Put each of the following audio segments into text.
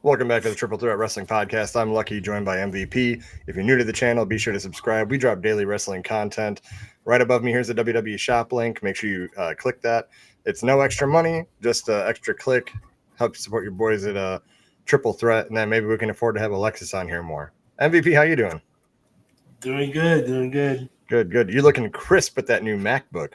Welcome back to the Triple Threat Wrestling Podcast. I'm Lucky, joined by MVP. If you're new to the channel, be sure to subscribe. We drop daily wrestling content. Right above me, here's the WWE shop link. Make sure you click that. It's no extra money, just an extra click. Help support your boys at Triple Threat, and then maybe we can afford to have Alexis on here more. MVP, how you doing? Doing good. Good. You're looking crisp with that new MacBook.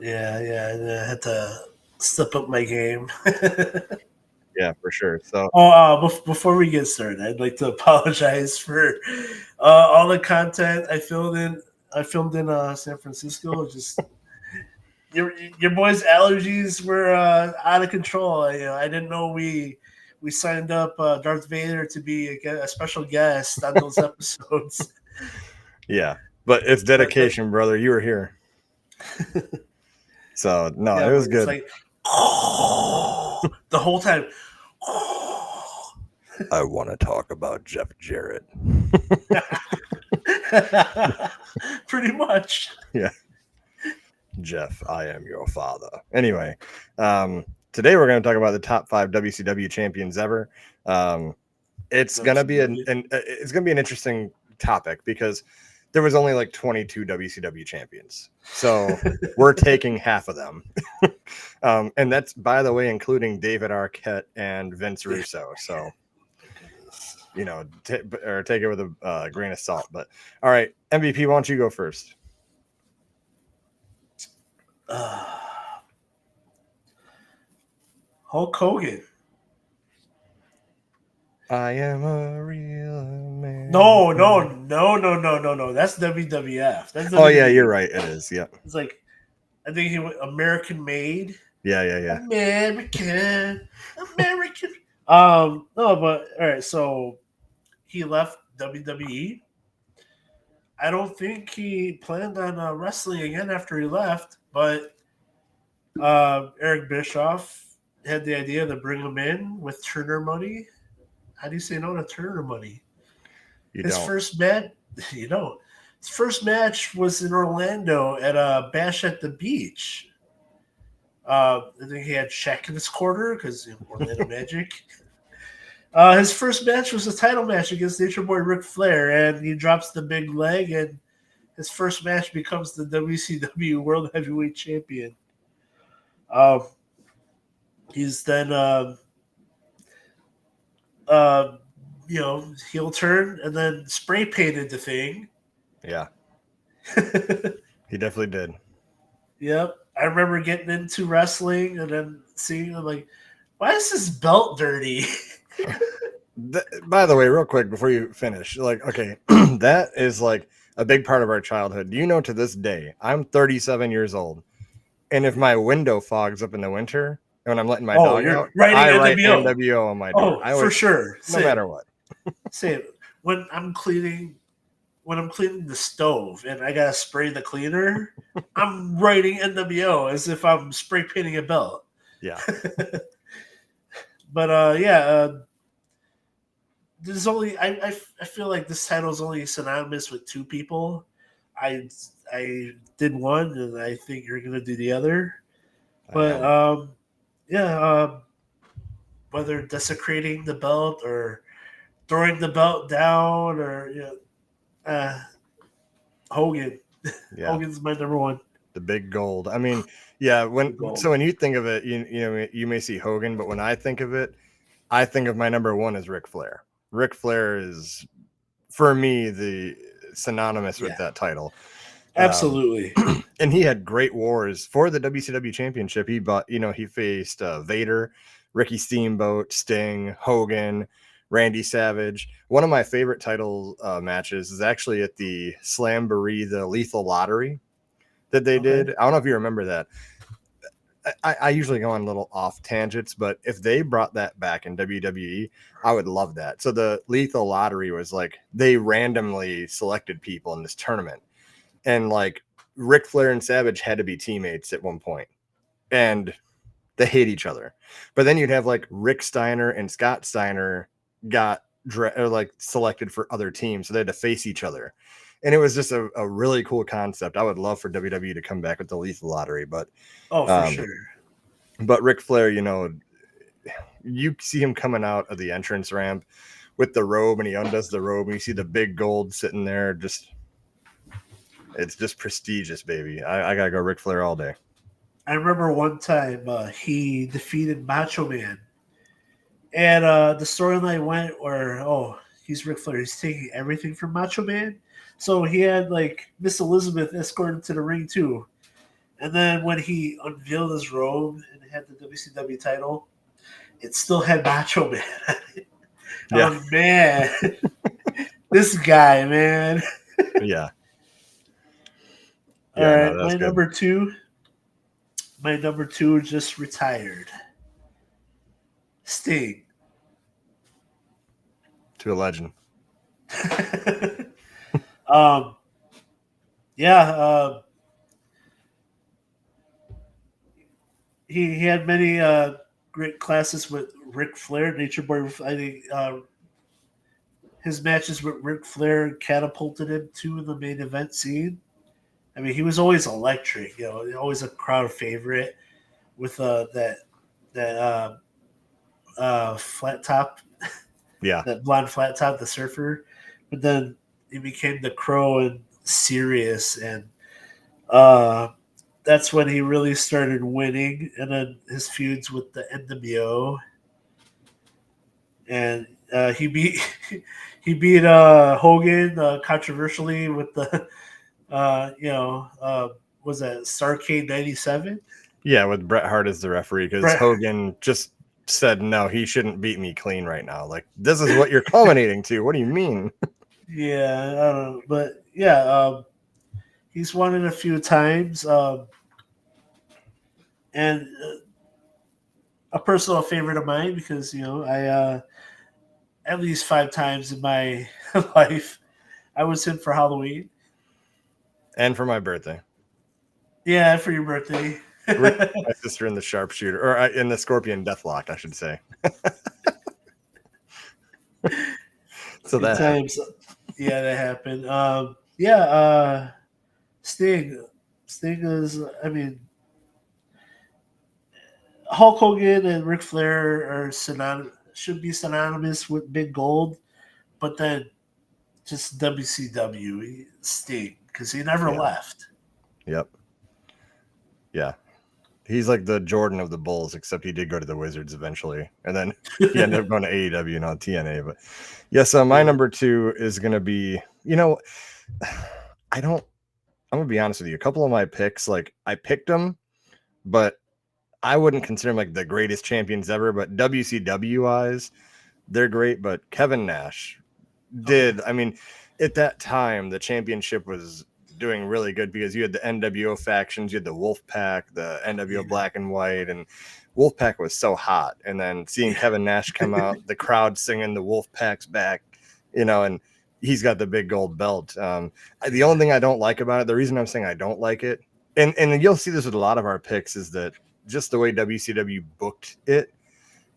Yeah. I had to step up my game. Yeah, for sure. So, Before we get started, I'd like to apologize for all the content I filmed in. I filmed in San Francisco. Just your boy's allergies were out of control. I didn't know we signed up Darth Vader to be a special guest on those episodes. yeah, but it's dedication, brother. You were here. So, no, Yeah, it was it's good. like the whole time. I want to talk about Jeff Jarrett. Pretty much. Yeah. Jeff, I am your father. Anyway, today we're going to talk about the top 5 WCW champions ever. It's going to be an interesting topic because there was only like 22 WCW champions. So we're taking half of them. And that's, by the way, including David Arquette and Vince Russo. So, you know, take it with a grain of salt. But all right, MVP, why don't you go first? Hulk Hogan. I am a real man. No. That's WWF. That's Oh yeah, you're right. It is. Yeah. It's like I think he went American made. Yeah. American. No, but all right. So he left WWE. I don't think he planned on wrestling again after he left, but Eric Bischoff had the idea to bring him in with Turner money. How do you say no to Turner money? His first match was in Orlando at a Bash at the Beach. I think he had Shaq in his corner because Orlando Magic. His first match was a title match against Nature Boy Ric Flair, and he drops the big leg, and his first match becomes the WCW World Heavyweight Champion. He's then, heel turn and then spray painted the thing. Yeah. He definitely did. Yep. I remember getting into wrestling and then seeing, I'm like, why is this belt dirty? By the way, real quick before you finish, like, okay, that is like a big part of our childhood. Do you know, to this day, I'm 37 years old, and if my window fogs up in the winter when I'm letting my dog out, I write NWO on my door. For sure. No matter what. Say it. When I'm cleaning the stove and I gotta spray the cleaner, I'm writing NWO as if I'm spray painting a belt. Yeah. But there's only I feel like this title is only synonymous with two people. I did one, and I think you're gonna do the other. But whether desecrating the belt or throwing the belt down, or Hogan. Yeah. Hogan's my number one. The big gold. I mean, yeah. When you think of it, you may see Hogan, but when I think of it, I think of my number one as Ric Flair. Ric Flair is, for me, the synonymous with that title. Absolutely. And he had great wars for the WCW Championship. He faced Vader, Ricky Steamboat, Sting, Hogan, Randy Savage. One of my favorite title matches is actually at the Slamboree, the Lethal Lottery that they did. I don't know if you remember that. I usually go on little off tangents, but if they brought that back in WWE, I would love that. So the Lethal Lottery was like, they randomly selected people in this tournament, and like Ric Flair and Savage had to be teammates at one point, and they hate each other. But then you'd have like Rick Steiner and Scott Steiner got selected for other teams, so they had to face each other. And it was just a really cool concept. I would love for WWE to come back with the Lethal Lottery, but for sure. But Ric Flair, you see him coming out of the entrance ramp with the robe, and he undoes the robe, and you see the big gold sitting there. It's just prestigious, baby. I gotta go Ric Flair all day. I remember one time he defeated Macho Man, and the storyline went where, he's Ric Flair, he's taking everything from Macho Man, so he had like Miss Elizabeth escorted to the ring too, and then when he unveiled his robe and had the WCW title, it still had Macho Man. Yeah. Oh man, this guy, man. Yeah. All Yeah, right, no, that's good. My number two just retired. Sting. To a legend. um, yeah, he had many great classes with Ric Flair, Nature Boy. I think his matches with Ric Flair catapulted him to the main event scene. I mean, he was always electric, always a crowd favorite with that flat top, Yeah. that blonde flat top, the surfer. But then he became the Crow and Sirius, and that's when he really started winning. And then his feuds with the NWO, and he beat he beat Hogan controversially with the was that Starrcade '97? Yeah, with Bret Hart as the referee, because Bret, Hogan just said no, he shouldn't beat me clean right now. Like, this is what you're culminating to. What do you mean? yeah, I don't know, but yeah, he's won it a few times, and a personal favorite of mine because I at least 5 times in my life I was him for Halloween. And for my birthday. Yeah, for your birthday. My sister in the sharpshooter, or in the scorpion deathlock, I should say. So Good that times. Yeah, that happened. Sting. Sting is, I mean, Hulk Hogan and Ric Flair are should be synonymous with Big Gold, but then just WCW Sting because he never left. Yep. Yeah. He's like the Jordan of the Bulls, except he did go to the Wizards eventually. And then he ended up going to AEW and on TNA. But yeah, so my number two is going to be, I'm going to be honest with you. A couple of my picks, like I picked them, but I wouldn't consider them like the greatest champions ever. But WCW wise, they're great. But Kevin Nash did, I mean, at that time, the championship was doing really good because you had the NWO factions, you had the Wolfpack, the NWO Black and White, and Wolfpack was so hot. And then seeing Kevin Nash come out, the crowd singing the Wolfpack's back, and he's got the big gold belt. The only thing I don't like about it, the reason I'm saying I don't like it, and you'll see this with a lot of our picks, is that just the way WCW booked it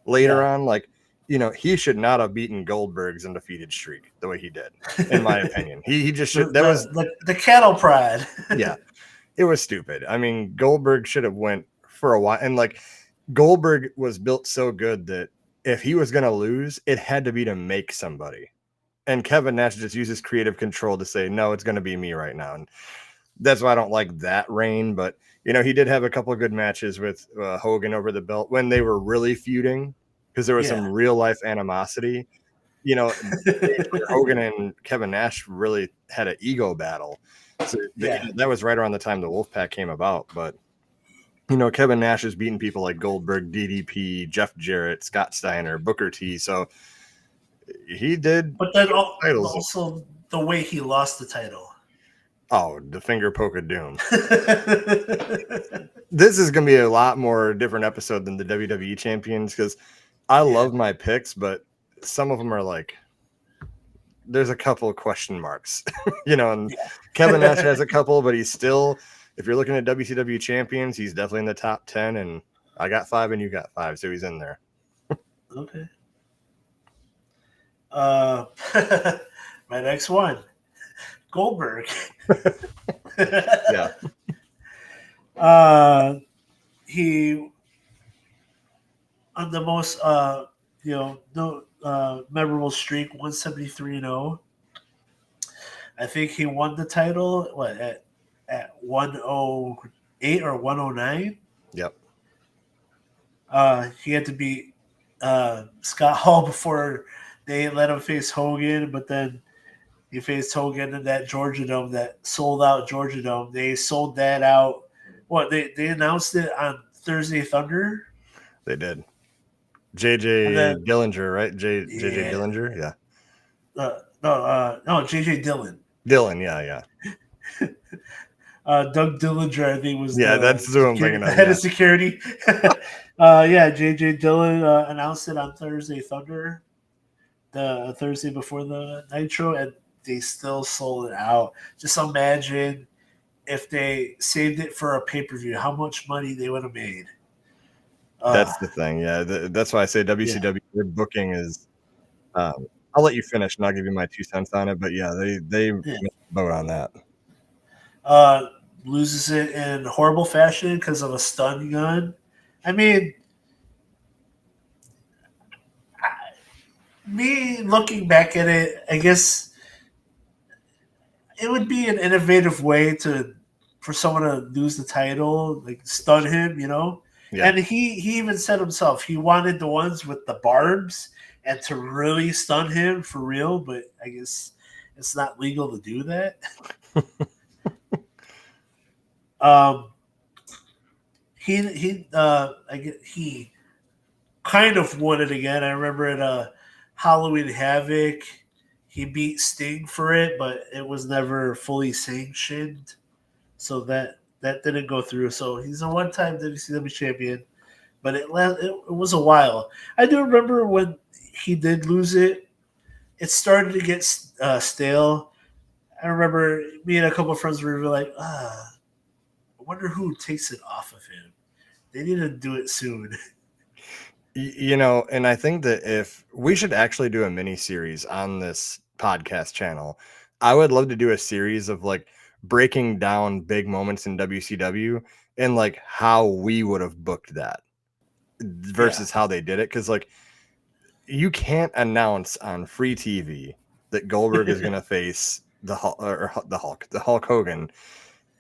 later on, like, he should not have beaten Goldberg's undefeated streak the way he did, in my opinion. He just should. That was the cattle pride. Yeah, it was stupid. I mean, Goldberg should have went for a while, and like Goldberg was built so good that if he was going to lose, it had to be to make somebody. And Kevin Nash just uses creative control to say, no, it's going to be me right now. And that's why I don't like that reign. But he did have a couple of good matches with Hogan over the belt when they were really feuding, because there was some real life animosity. Hogan and Kevin Nash really had an ego battle. So that was right around the time the Wolfpack came about. But Kevin Nash is beating people like Goldberg, DDP, Jeff Jarrett, Scott Steiner, Booker T. So he did. But then also the way he lost the title. Oh, the finger poke of doom. This is going to be a lot more different episode than the WWE Champions, because I love my picks, but some of them are like, there's a couple of question marks, and Kevin Nash has a couple, but he's still, if you're looking at WCW Champions, he's definitely in the top 10, and I got 5 and you got 5, so he's in there. Okay. My next one, Goldberg. Yeah. He on the most no memorable streak, 173-0. I think he won the title at 108 or 109. Yep. He had to beat Scott Hall before they let him face Hogan, but then he faced Hogan in that Georgia Dome, that sold out Georgia Dome. They sold that out. What they announced it on Thursday Thunder. They did. And JJ then Dillinger, right? JJ yeah, Dillinger, yeah. no, JJ Dillon. Dylan, yeah. Doug Dillinger, I think, was Yeah, that's who I'm thinking the of. head Yeah. of security. Yeah, JJ Dillon announced it on Thursday Thunder, the Thursday before the Nitro, and they still sold it out. Just imagine if they saved it for a pay-per-view, how much money they would have made. That's the thing. Yeah, that's why I say WCW booking is. I'll let you finish, and I'll give you my 2 cents on it. But yeah, they vote on that. Loses it in horrible fashion because of a stun gun. I mean, me looking back at it, I guess it would be an innovative way for someone to lose the title, like stun him, Yeah. And he even said himself he wanted the ones with the barbs and to really stun him for real, but I guess it's not legal to do that. He kind of won it again. I remember at Halloween Havoc, he beat Sting for it, but it was never fully sanctioned, so that didn't go through. So he's a one-time WCW champion, but it was a while. I do remember when he did lose it. It started to get stale. I remember me and a couple of friends were like, I wonder who takes it off of him. They need to do it soon. And I think that if we should actually do a mini series on this podcast channel, I would love to do a series of like breaking down big moments in WCW and like how we would have booked that versus how they did it. Cause like you can't announce on free TV that Goldberg is going to face the Hulk Hogan.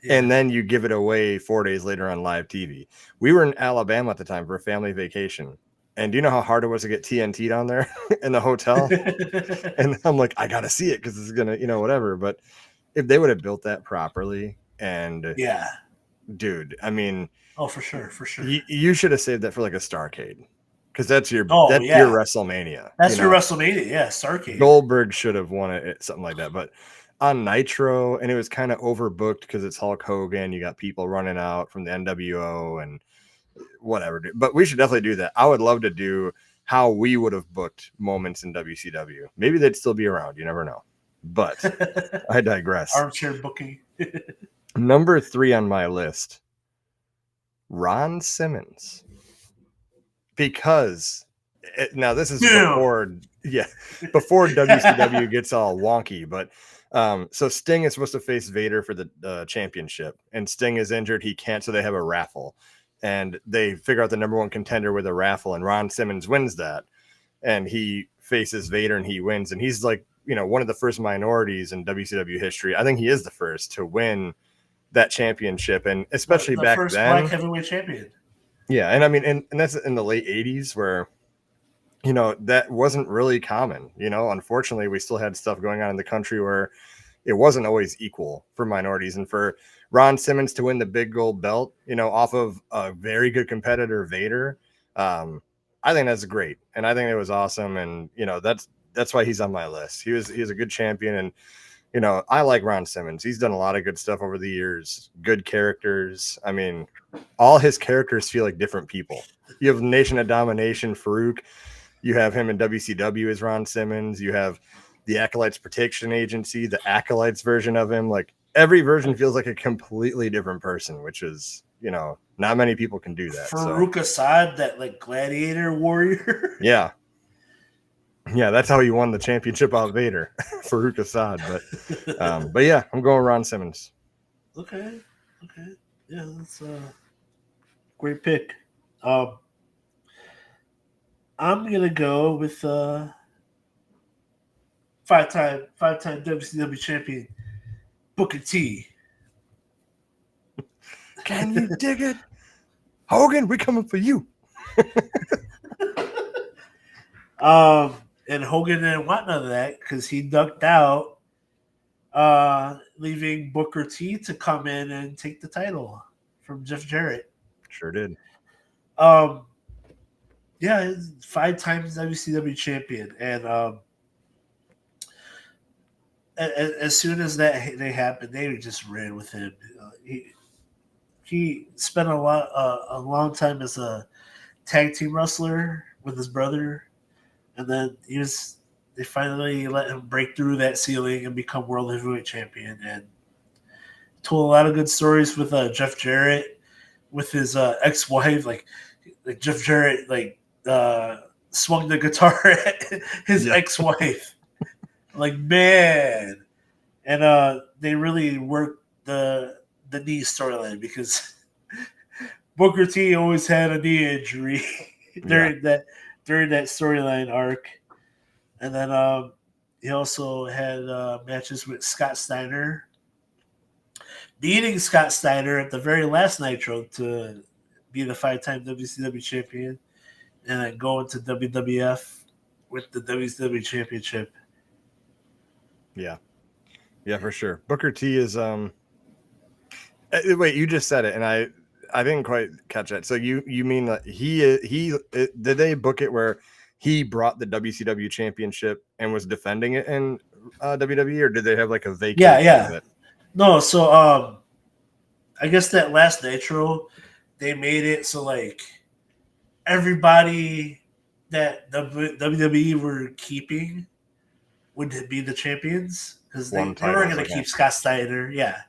Yeah. And then you give it away 4 days later on live TV. We were in Alabama at the time for a family vacation. And do you know how hard it was to get TNT down there in the hotel? And I'm like, I got to see it because it's going to, whatever. But if they would have built that properly and dude, I mean. Oh, for sure. You should have saved that for like a Starrcade because that's your WrestleMania. That's your WrestleMania. Yeah, Starrcade. Goldberg should have won it, something like that. But on Nitro, and it was kind of overbooked because it's Hulk Hogan. You got people running out from the NWO and whatever. But we should definitely do that. I would love to do how we would have booked moments in WCW. Maybe they'd still be around. You never know. But I digress. Armchair booking. Number 3 on my list, Ron Simmons. Because now this is before WCW gets all wonky, but so Sting is supposed to face Vader for the championship, and Sting is injured. He can't, so they have a raffle, and they figure out the number 1 contender with a raffle, and Ron Simmons wins that, and he faces Vader and he wins, and he's like, one of the first minorities in WCW history. I think he is the first to win that championship, and especially the back first then, black heavyweight champion. Yeah, and I mean, and that's in the late 80s where, that wasn't really common. Unfortunately, we still had stuff going on in the country where it wasn't always equal for minorities. And for Ron Simmons to win the big gold belt, off of a very good competitor, Vader, I think that's great. And I think it was awesome. And, that's why he's on my list. He's a good champion. And, I like Ron Simmons. He's done a lot of good stuff over the years, good characters. I mean, all his characters feel like different people. You have Nation of Domination, Farouk. You have him in WCW as Ron Simmons. You have the Acolytes Protection Agency, the Acolytes version of him. Like every version feels like a completely different person, which is, not many people can do that. Farouk Assad, that like gladiator warrior. Yeah. Yeah, that's how he won the championship out of Vader, Farouk Assad. But yeah, I'm going Ron Simmons. Okay. Yeah, that's a great pick. I'm gonna go with five-time WCW champion Booker T. Can you dig it? Hogan, we coming for you. And Hogan didn't want none of that because he ducked out, leaving Booker T to come in and take the title from Jeff Jarrett. Sure did. Um, yeah, 5 times WCW champion, and as soon as they happened, they just ran with him. He spent a long time as a tag team wrestler with his brother, and then they finally let him break through that ceiling and become world heavyweight champion, and told a lot of good stories with Jeff Jarrett, with his ex-wife, like Jeff Jarrett swung the guitar at his ex-wife, like, man. And they really worked the knee storyline because Booker T always had a knee injury during that storyline arc. And then he also had matches with Scott Steiner, beating Scott Steiner at the very last Nitro to be the 5-time WCW champion, and then going to WWF with the WCW championship. Yeah, for sure. Booker T is wait, you just said it, and I didn't quite catch that. So you mean that did they book it where he brought the WCW championship and was defending it in WWE, or did they have like a vacant? Yeah. No, so I guess that last Nitro, they made it so like everybody that the WWE were keeping would be the champions because they were going to keep Scott Steiner. Yeah.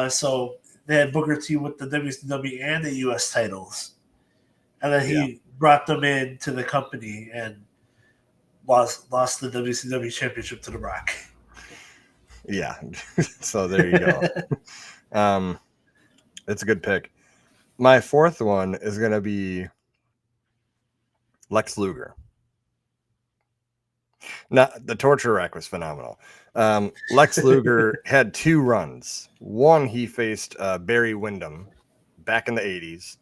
So they had Booker T with the WCW and the US titles. And then he brought them into the company and lost the WCW championship to The Rock. Yeah. So there you go. It's a good pick. My fourth one is going to be Lex Luger. Now, the torture rack was phenomenal. Lex Luger had 2 runs. One, he faced Barry Windham back in the 80s.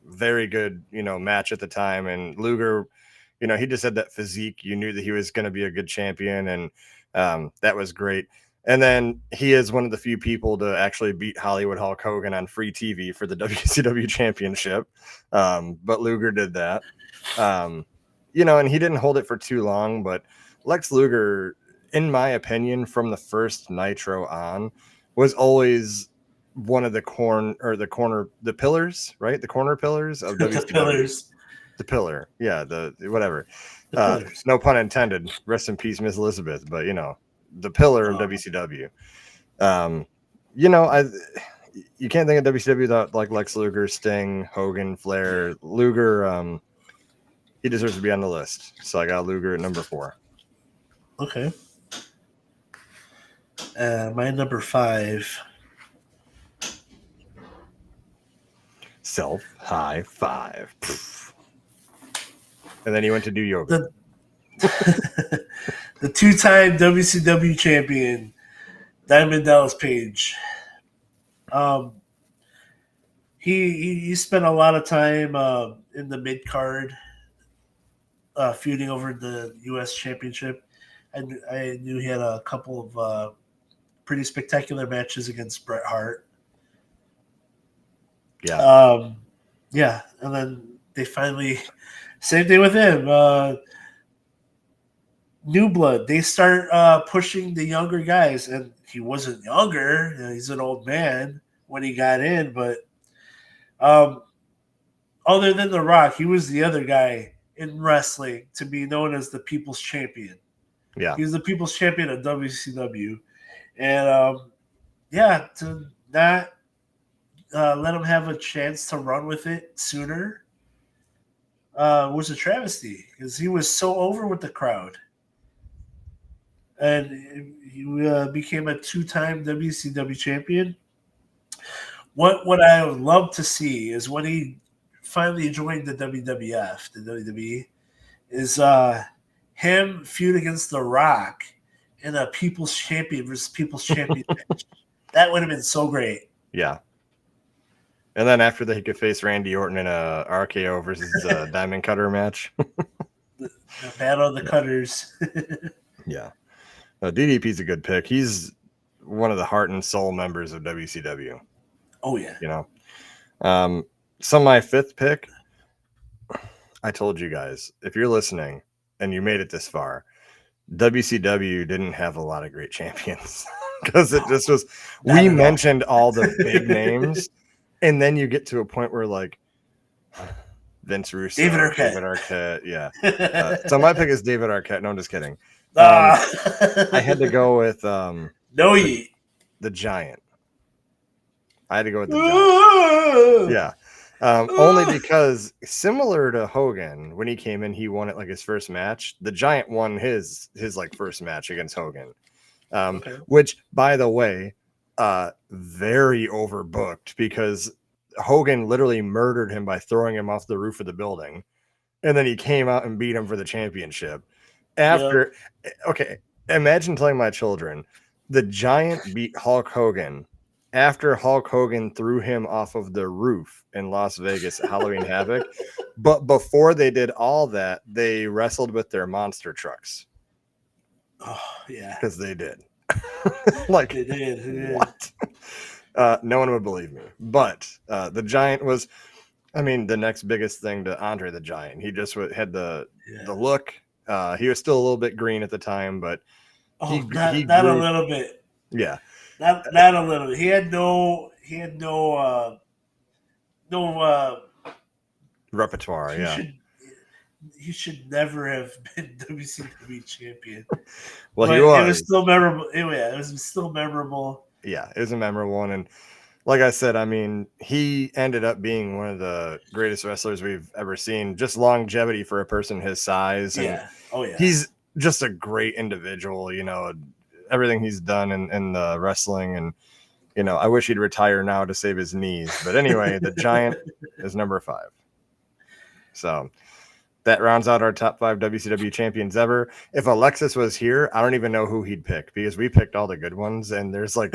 Very good, match at the time. And Luger, he just had that physique. You knew that he was going to be a good champion, and that was great. And then he is one of the few people to actually beat Hollywood Hulk Hogan on free TV for the WCW Championship. But Luger did that. And he didn't hold it for too long, but Lex Luger, in my opinion, from the first Nitro on, was always one of the pillars, right? The corner pillars of WCW. The pillars. The pillar. Yeah, whatever. No pun intended. Rest in peace, Miss Elizabeth. But, the pillar of WCW. You can't think of WCW without like Lex Luger, Sting, Hogan, Flair. Luger, he deserves to be on the list. So I got Luger at number 4. Okay. My number 5. Self high five. Poof. And then he went to do yoga. The 2-time WCW champion, Diamond Dallas Page. He spent a lot of time in the mid card, feuding over the U.S. Championship. I knew he had a couple of pretty spectacular matches against Bret Hart. Yeah. Yeah, and then they finally, same thing with him. New blood. They start pushing the younger guys, and he wasn't younger. He's an old man when he got in, but other than The Rock, he was the other guy in wrestling to be known as the People's Champion. Yeah, he was the People's Champion of WCW, and to not let him have a chance to run with it sooner was a travesty because he was so over with the crowd. And he became a 2-time WCW champion. What I would love to see is when he finally joined the WWF, the WWE, is him feud against The Rock in a People's Champion versus People's Champion match. That would have been so great. Yeah. And then after that, he could face Randy Orton in a RKO versus Diamond Cutter match. The Battle of the Cutters. Yeah. DDP's a good pick. He's one of the heart and soul members of WCW. Oh, yeah. You know, so my fifth pick, I told you guys, if you're listening and you made it this far, WCW didn't have a lot of great champions because it just was, we mentioned all the big names, and then you get to a point where like Vince Russo, David Arquette, yeah. So my pick is David Arquette. No, I'm just kidding. I had to go with the Giant. I had to go with the Giant. Yeah. Only because similar to Hogan, when he came in, he won it like his first match. The Giant won his like first match against Hogan. Which, by the way, very overbooked because Hogan literally murdered him by throwing him off the roof of the building. And then he came out and beat him for the championship. After, okay, imagine telling my children the Giant beat Hulk Hogan after Hulk Hogan threw him off of the roof in Las Vegas at Halloween Havoc. But before they did all that, they wrestled with their monster trucks. Oh, yeah. Because they did. Like, they did. What? No one would believe me. But the Giant was, I mean, the next biggest thing to Andre the Giant. He just had the look. He was still a little bit green at the time, but he not a little bit. Yeah. Not a little bit. He had no repertoire. He should never have been WCW champion. Well, but he was. It was still memorable. It was still memorable. Yeah, it was a memorable one. And like I said, I mean, he ended up being one of the greatest wrestlers we've ever seen. Just longevity for a person his size. And he's just a great individual, you know, everything he's done in the wrestling. And, you know, I wish he'd retire now to save his knees. But anyway, the Giant is number 5. So that rounds out our top 5 WCW champions ever. If Alexis was here, I don't even know who he'd pick because we picked all the good ones. And there's like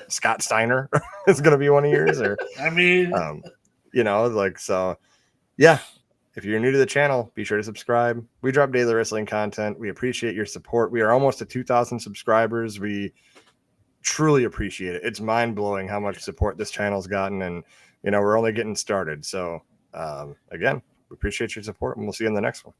Scott Steiner is going to be one of yours. Or I mean, you know, like, so yeah. If you're new to the channel, be sure to subscribe. We drop daily wrestling content. We appreciate your support. We are almost at 2,000 subscribers. We truly appreciate it. It's mind-blowing how much support this channel's gotten. And, you know, we're only getting started. So, again, we appreciate your support, and we'll see you in the next one.